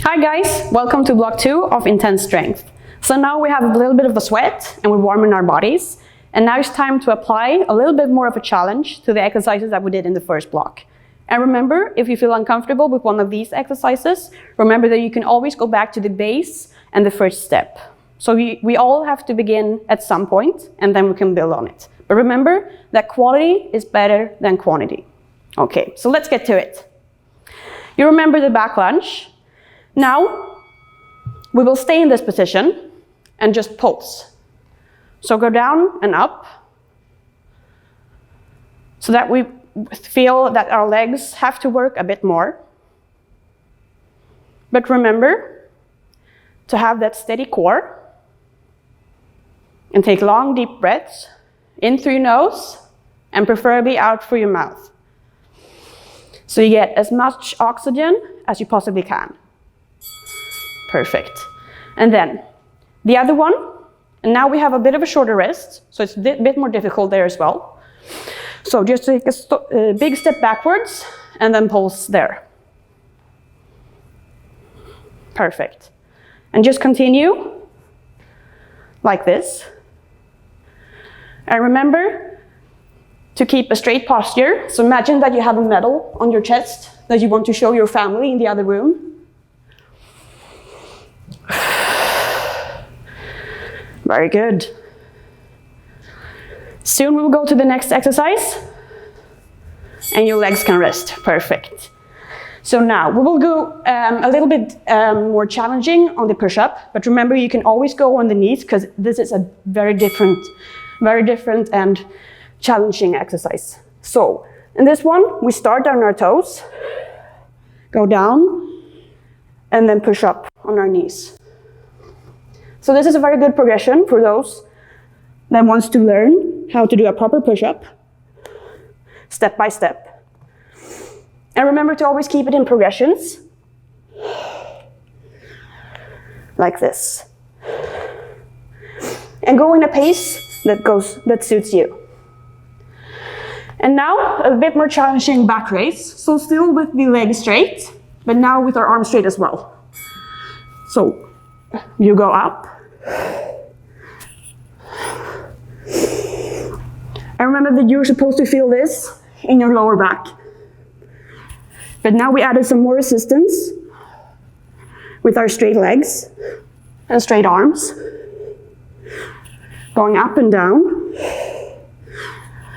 Hi guys, welcome to block 2 of intense strength. So now we have a little bit of a sweat and we're warming our bodies. And now it's time to apply a little bit more of a challenge to the exercises that we did in the first block. And remember, if you feel uncomfortable with one of these exercises, remember that you can always go back to the base and the first step. So we all have to begin at some point and then we can build on it. But remember that quality is better than quantity. Okay, so let's get to it. You remember the back lunge. Now, we will stay in this position and just pulse. So go down and up, so that we feel that our legs have to work a bit more. But remember to have that steady core and take long, deep breaths in through your nose and preferably out through your mouth. So you get as much oxygen as you possibly can. Perfect. And then the other one, and now we have a bit of a shorter wrist, so it's a bit more difficult there as well. So just take a big step backwards and then pulse there. Perfect. And just continue like this. And remember to keep a straight posture. So imagine that you have a medal on your chest that you want to show your family in the other room. Very good. Soon we will go to the next exercise and your legs can rest. Perfect. So now we will go a little bit more challenging on the push-up, but remember you can always go on the knees because this is a very different and challenging exercise. So in this one, we start on our toes, go down, and then push up on our knees. So this is a very good progression for those that wants to learn how to do a proper push-up, step by step. And remember to always keep it in progressions, like this. And go in a pace that suits you. And now a bit more challenging back raise. So still with the legs straight, but now with our arms straight as well. So you go up. And remember that you're supposed to feel this in your lower back. But now we added some more resistance with our straight legs and straight arms. Going up and down.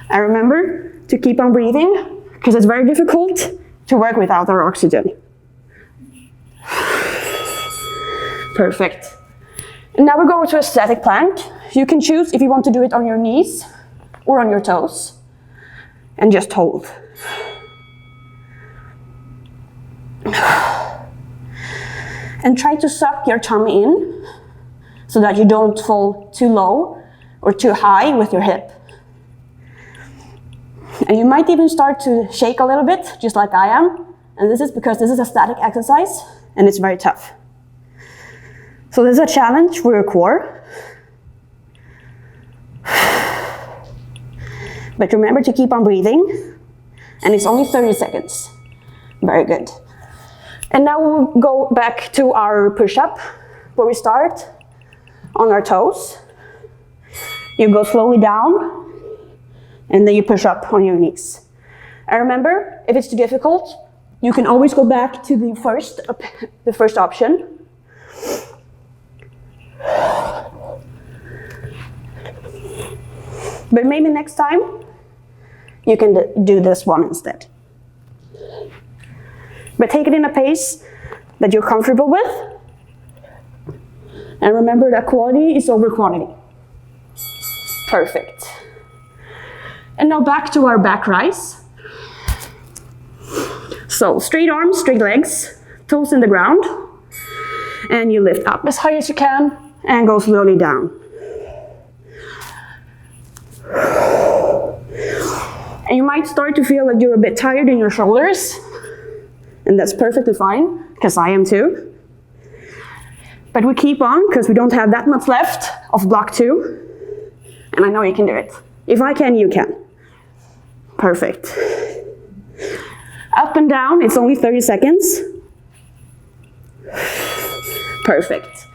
And remember to keep on breathing, because it's very difficult to work without our oxygen. Perfect. And now we're going to a static plank. You can choose if you want to do it on your knees or on your toes. And just hold. And try to suck your tummy in so that you don't fall too low or too high with your hip. And you might even start to shake a little bit, just like I am. And this is because this is a static exercise and it's very tough. So this is a challenge for your core. But remember to keep on breathing. And it's only 30 seconds. Very good. And now we'll go back to our push-up, where we start on our toes. You go slowly down, and then you push up on your knees. And remember, if it's too difficult, you can always go back to the first option. But maybe next time, you can do this one instead. But take it in a pace that you're comfortable with. And remember that quality is over quantity. Perfect. And now back to our back rise. So straight arms, straight legs, toes in the ground. And you lift up as high as you can and go slowly down. And you might start to feel that you're a bit tired in your shoulders. And that's perfectly fine, because I am too. But we keep on, because we don't have that much left of block 2. And I know you can do it. If I can, you can. Perfect. Up and down, it's only 30 seconds. Perfect.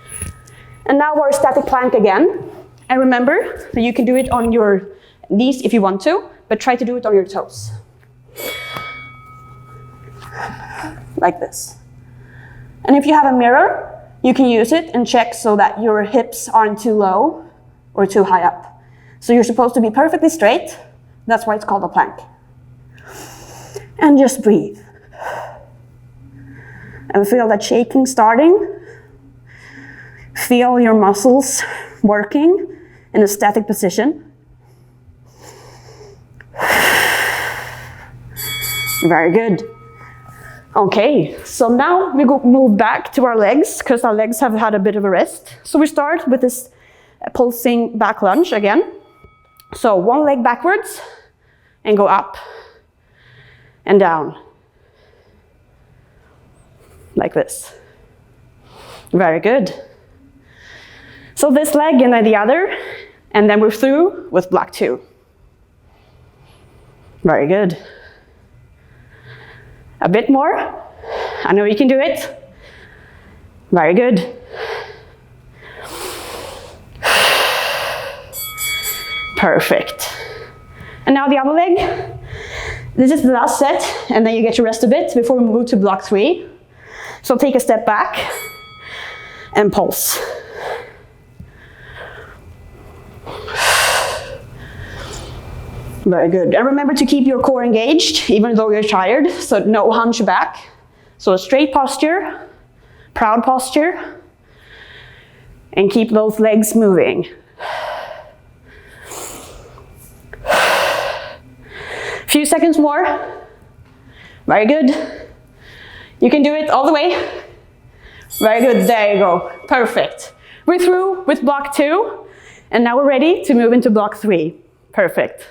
And now our static plank again. And remember that you can do it on your knees if you want to, but try to do it on your toes. Like this. And if you have a mirror, you can use it and check so that your hips aren't too low or too high up. So you're supposed to be perfectly straight. That's why it's called a plank. And just breathe. And feel that shaking starting. Feel your muscles working in a static position. Very good. Okay, so now we move back to our legs because our legs have had a bit of a rest. So we start with this pulsing back lunge again. So one leg backwards and go up and down. Like this. Very good. So this leg and then the other, and then we're through with block 2. Very good. A bit more. I know you can do it. Very good. Perfect. And now the other leg. This is the last set, and then you get to rest a bit before we move to block 3. So take a step back and pulse. Very good. And remember to keep your core engaged, even though you're tired, so no hunch back. So a straight posture, proud posture, and keep those legs moving. Few seconds more. Very good. You can do it all the way. Very good, there you go. Perfect. We're through with block 2, and now we're ready to move into block 3. Perfect.